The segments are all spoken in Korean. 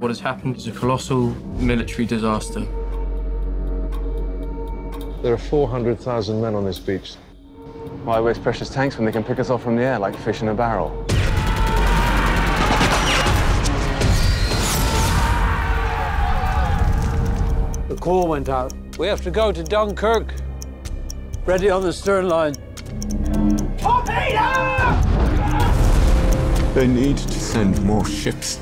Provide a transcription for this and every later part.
What has happened is a colossal military disaster. There are 400,000 men on this beach. Why waste precious tanks when they can pick us off from the air like fish in a barrel? The call went out. We have to go to Dunkirk. Ready on the stern line. Torpedo! They need to send more ships.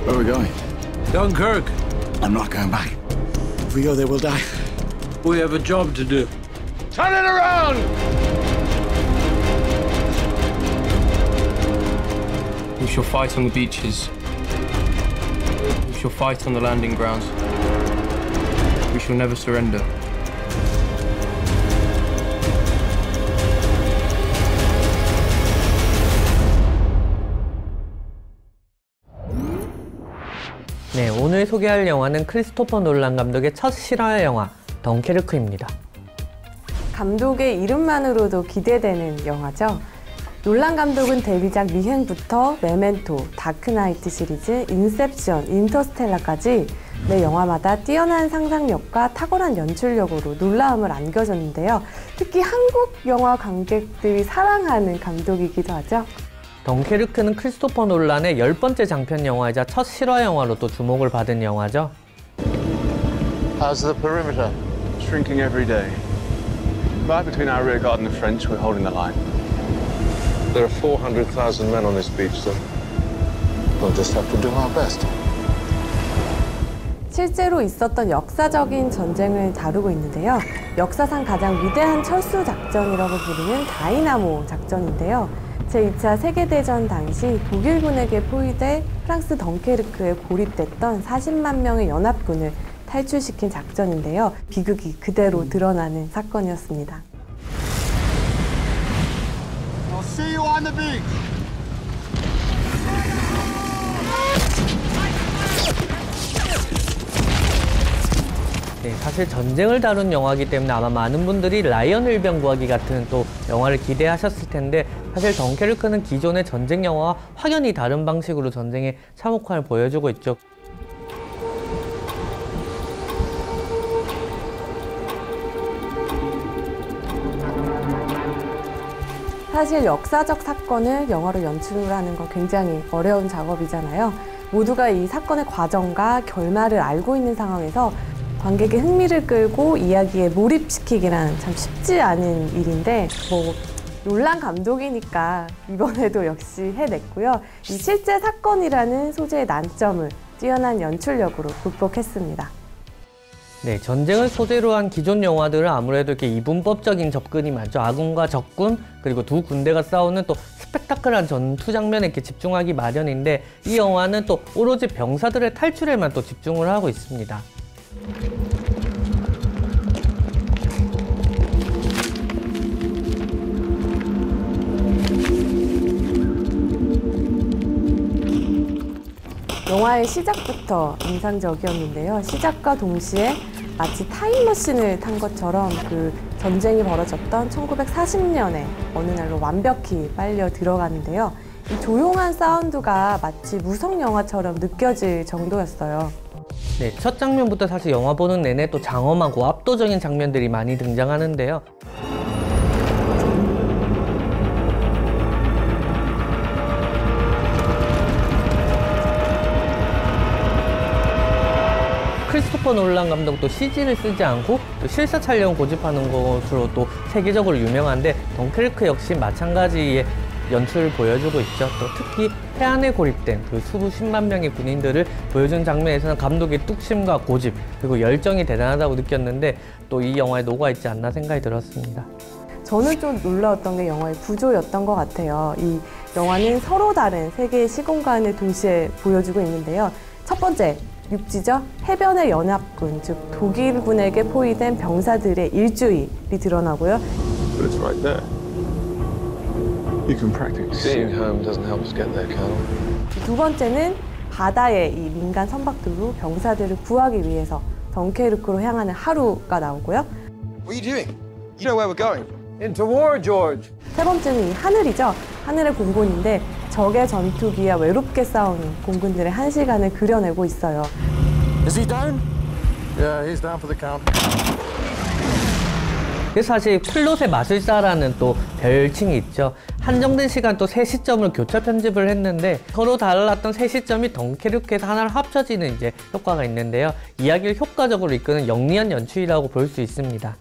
Where are we going? Dunkirk. I'm not going back. If we go there, we'll die. We have a job to do. Turn it around! We shall fight on the beaches. We shall fight on the landing grounds. We shall never surrender. 네, 오늘 소개할 영화는 크리스토퍼 놀란 감독의 첫 실화 영화 덩케르크입니다. 감독의 이름만으로도 기대되는 영화죠. 놀란 감독은 데뷔작 미행부터 메멘토, 다크나이트 시리즈, 인셉션, 인터스텔라까지 매 영화마다 뛰어난 상상력과 탁월한 연출력으로 놀라움을 안겨줬는데요. 특히 한국 영화 관객들이 사랑하는 감독이기도 하죠. 덩케르크는 크리스토퍼 놀란의 10번째 장편 영화이자 첫 실화 영화로 또 주목을 받은 영화죠. How's the perimeter? Shrinking every day. Right between our rear guard and the French, we're holding the line. There are 400,000 men on this beach, sir. We'll just have to do our best. 실제로 있었던 역사적인 전쟁을 다루고 있는데요. 역사상 가장 위대한 철수 작전이라고 부르는 다이나모 작전인데요. 제2차 세계대전 당시 독일군에게 포위돼 프랑스 덩케르크에 고립됐던 40만 명의 연합군을 탈출시킨 작전인데요. 비극이 그대로 드러나는 사건이었습니다. I'll see you on the beach. 네, 사실 전쟁을 다룬 영화이기 때문에 아마 많은 분들이 라이언 일병 구하기 같은 또 영화를 기대하셨을 텐데 사실 덩케르크는 기존의 전쟁 영화와 확연히 다른 방식으로 전쟁의 참혹함을 보여주고 있죠. 사실 역사적 사건을 영화로 연출을 하는 건 굉장히 어려운 작업이잖아요. 모두가 이 사건의 과정과 결말을 알고 있는 상황에서 관객의 흥미를 끌고 이야기에 몰입시키기란 참 쉽지 않은 일인데 놀란 감독이니까 이번에도 역시 해냈고요. 이 실제 사건이라는 소재의 난점을 뛰어난 연출력으로 극복했습니다. 네, 전쟁을 소재로 한 기존 영화들은 아무래도 이렇게 이분법적인 접근이 많죠. 아군과 적군, 그리고 두 군대가 싸우는 또 스펙타클한 전투 장면에 이렇게 집중하기 마련인데 이 영화는 또 오로지 병사들의 탈출에만 또 집중을 하고 있습니다. 영화의 시작부터 인상적이었는데요. 시작과 동시에 마치 타임머신을 탄 것처럼 그 전쟁이 벌어졌던 1940년에 어느 날로 완벽히 빨려 들어가는데요. 이 조용한 사운드가 마치 무성 영화처럼 느껴질 정도였어요. 네, 첫 장면부터 사실 영화 보는 내내 또 장엄하고 압도적인 장면들이 많이 등장하는데요. 크리스토퍼 놀란 감독도 CG를 쓰지 않고 또 실사 촬영 고집하는 것으로 또 세계적으로 유명한데 덩케르크 역시 마찬가지의 연출을 보여주고 있죠. 또 특히 해안에 고립된 그 수십만 명의 군인들을 보여준 장면에서는 감독의 뚝심과 고집 그리고 열정이 대단하다고 느꼈는데 또 이 영화에 녹아있지 않나 생각이 들었습니다. 저는 좀 놀라웠던 게 영화의 구조였던 것 같아요. 이 영화는 서로 다른 세 개의 시공간을 동시에 보여주고 있는데요. 첫 번째, 육지죠. 해변의 연합군, 즉 독일군에게 포위된 병사들의 일주일이 드러나고요. But it's right there. You can practice. Seeing home doesn't help us get there, Colonel. 두 번째는 바다의 이 민간 선박들로 병사들을 구하기 위해서 덩케르크로 향하는 하루가 나오고요. What are you doing? You know where we're going. Into war, George. 세 번째는 이 하늘이죠. 하늘의 공군인데 적의 전투기와 외롭게 싸우는 공군들의 한 시간을 그려내고 있어요. Is he down? Yeah, he's down for the count. 그래서 사실 플롯의 마술사라는 또 별칭이 있죠. 한정된 시간 또 세 시점을 교차 편집을 했는데 서로 달랐던 세 시점이 덩케르크에서 하나로 합쳐지는 이제 효과가 있는데요. 이야기를 효과적으로 이끄는 영리한 연출이라고 볼 수 있습니다.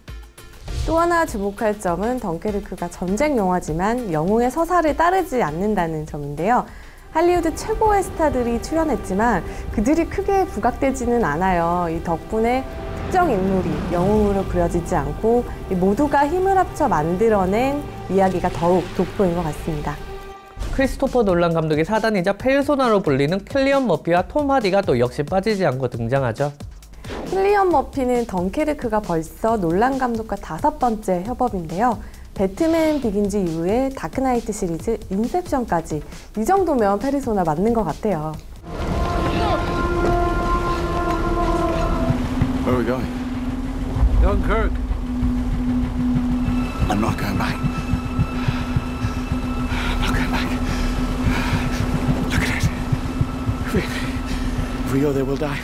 또 하나 주목할 점은 덩케르크가 전쟁 영화지만 영웅의 서사를 따르지 않는다는 점인데요. 할리우드 최고의 스타들이 출연했지만 그들이 크게 부각되지는 않아요. 이 덕분에 특정 인물이 영웅으로 그려지지 않고 모두가 힘을 합쳐 만들어낸 이야기가 더욱 돋보인 것 같습니다. 크리스토퍼 놀란 감독의 사단이자 페르소나로 불리는 킬리언 머피와 톰 하디가 또 역시 빠지지 않고 등장하죠. 킬리언 머피는 덩케르크가 벌써 놀란 감독과 5번째 협업인데요. 배트맨 비긴즈 이후에 다크나이트 시리즈, 인셉션까지 이 정도면 페르소나 맞는 것 같아요. Where are we going? Dunkirk. I'm not going back. I'm not going back. Look at it. If we go there, we'll die.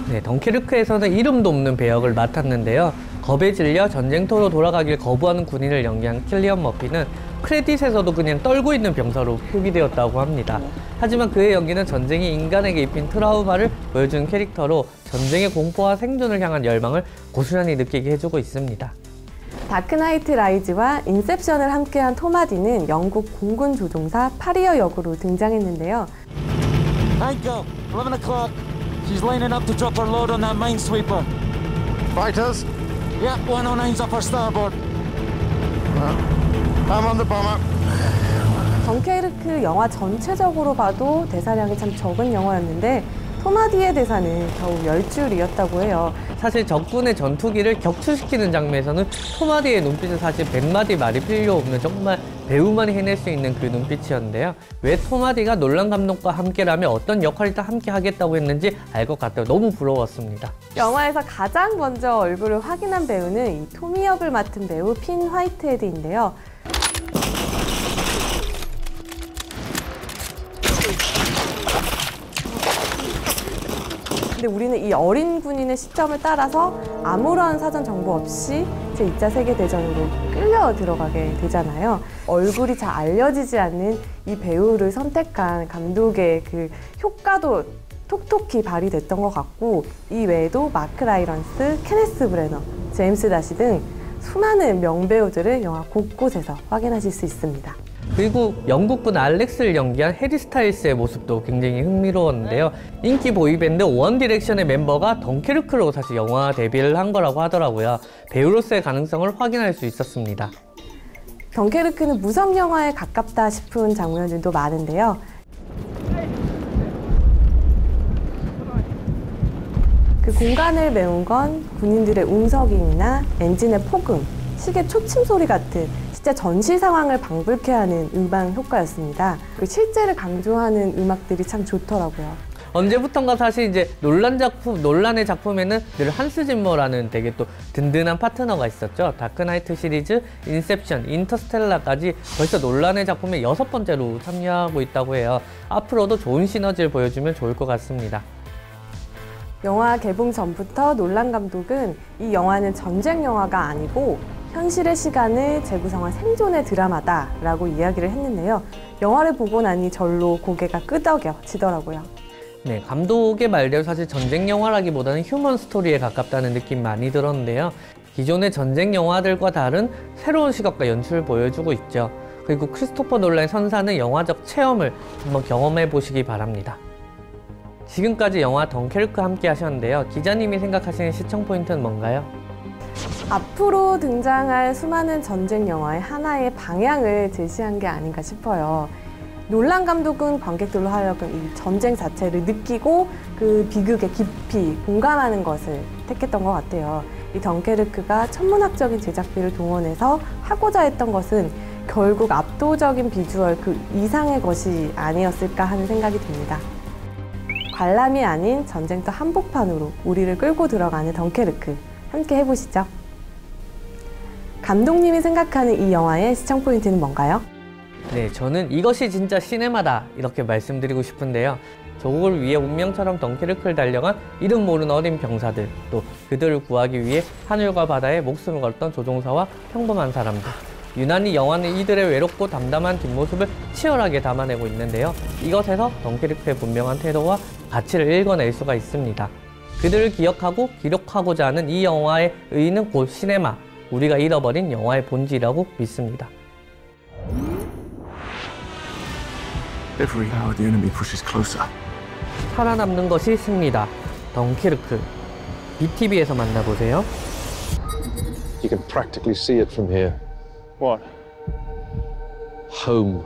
네, 덩케르크에서는 이름도 없는 배역을 맡았는데요. 겁에 질려 전쟁터로 돌아가길 거부하는 군인을 연기한 킬리언 머피는 크레딧에서도 그냥 떨고 있는 병사로 표기되었다고 합니다. 하지만 그의 연기는 전쟁이 인간에게 입힌 트라우마를 보여주는 캐릭터로 전쟁의 공포와 생존을 향한 열망을 고스란히 느끼게 해주고 있습니다. 다크나이트 라이즈와 인셉션을 함께한 톰 하디는 영국 공군 조종사 파리어 역으로 등장했는데요. Anchor, 11 o'clock. She's lining up to drop her load on that minesweeper. Fighters? Yep, 109's up her starboard. I'm on the bomber. 덩케르크 영화 전체적으로 봐도 대사량이 참 적은 영화였는데 톰 하디의 대사는 겨우 10줄이었다고 해요. 사실 적군의 전투기를 격추시키는 장면에서는 톰 하디의 눈빛은 사실 100마디 말이 필요 없는 정말 배우만이 해낼 수 있는 그 눈빛이었는데요. 왜 톰 하디가 놀란 감독과 함께라면 어떤 역할을 다 함께 하겠다고 했는지 알 것 같아요. 너무 부러웠습니다. 영화에서 가장 먼저 얼굴을 확인한 배우는 이 토미 역을 맡은 배우 핀 화이트헤드인데요. 근데 우리는 이 어린 군인의 시점을 따라서 아무런 사전 정보 없이 제2차 세계대전으로 끌려 들어가게 되잖아요. 얼굴이 잘 알려지지 않는 이 배우를 선택한 감독의 그 효과도 톡톡히 발휘됐던 것 같고, 이 외에도 마크 라이런스, 케네스 브래너, 제임스 다시 등 수많은 명배우들을 영화 곳곳에서 확인하실 수 있습니다. 그리고 영국분 알렉스를 연기한 해리 스타일스의 모습도 굉장히 흥미로웠는데요. 인기 보이밴드 원 디렉션의 멤버가 덩케르크로 사실 영화 데뷔를 한 거라고 하더라고요. 배우로서의 가능성을 확인할 수 있었습니다. 덩케르크는 무성 영화에 가깝다 싶은 장면들도 많은데요. 그 공간을 메운 건 군인들의 운석임이나 엔진의 폭음, 시계 초침 소리 같은 진짜 전시 상황을 방불케 하는 음악 효과였습니다. 그 실제를 강조하는 음악들이 참 좋더라고요. 언제부턴가 사실 이제 논란의 작품에는 늘 한스 짐머라는 되게 또 든든한 파트너가 있었죠. 다크나이트 시리즈, 인셉션, 인터스텔라까지 벌써 논란의 작품에 6번째로 참여하고 있다고 해요. 앞으로도 좋은 시너지를 보여주면 좋을 것 같습니다. 영화 개봉 전부터 놀란 감독은 이 영화는 전쟁 영화가 아니고 현실의 시간을 재구성한 생존의 드라마다라고 이야기를 했는데요. 영화를 보고 나니 절로 고개가 끄덕여지더라고요. 네, 감독의 말대로 사실 전쟁 영화라기보다는 휴먼 스토리에 가깝다는 느낌 많이 들었는데요. 기존의 전쟁 영화들과 다른 새로운 시각과 연출을 보여주고 있죠. 그리고 크리스토퍼 놀란의 선사는 영화적 체험을 한번 경험해 보시기 바랍니다. 지금까지 영화 덩케르크 함께 하셨는데요. 기자님이 생각하시는 시청 포인트는 뭔가요? 앞으로 등장할 수많은 전쟁 영화의 하나의 방향을 제시한 게 아닌가 싶어요. 놀란 감독은 관객들로 하여금 이 전쟁 자체를 느끼고 그 비극에 깊이 공감하는 것을 택했던 것 같아요. 이 덩케르크가 천문학적인 제작비를 동원해서 하고자 했던 것은 결국 압도적인 비주얼 그 이상의 것이 아니었을까 하는 생각이 듭니다. 관람이 아닌 전쟁터 한복판으로 우리를 끌고 들어가는 덩케르크, 함께 해보시죠. 감독님이 생각하는 이 영화의 시청 포인트는 뭔가요? 네, 저는 이것이 진짜 시네마다 이렇게 말씀드리고 싶은데요. 조국을 위해 운명처럼 덩케르크를 달려간 이름 모르는 어린 병사들, 또 그들을 구하기 위해 하늘과 바다에 목숨을 걸었던 조종사와 평범한 사람들. 유난히 영화는 이들의 외롭고 담담한 뒷모습을 치열하게 담아내고 있는데요. 이것에서 덩케르크의 분명한 태도와 가치를 읽어낼 수가 있습니다. 그들을 기억하고 기록하고자 하는 이 영화의 의의는 곧 시네마, 우리가 잃어버린 영화의 본질이라고 믿습니다. Every hour the enemy pushes closer. 살아남는 것이 승리다. 덩케르크. BTV에서 만나보세요. You can practically see it from here. What? Home.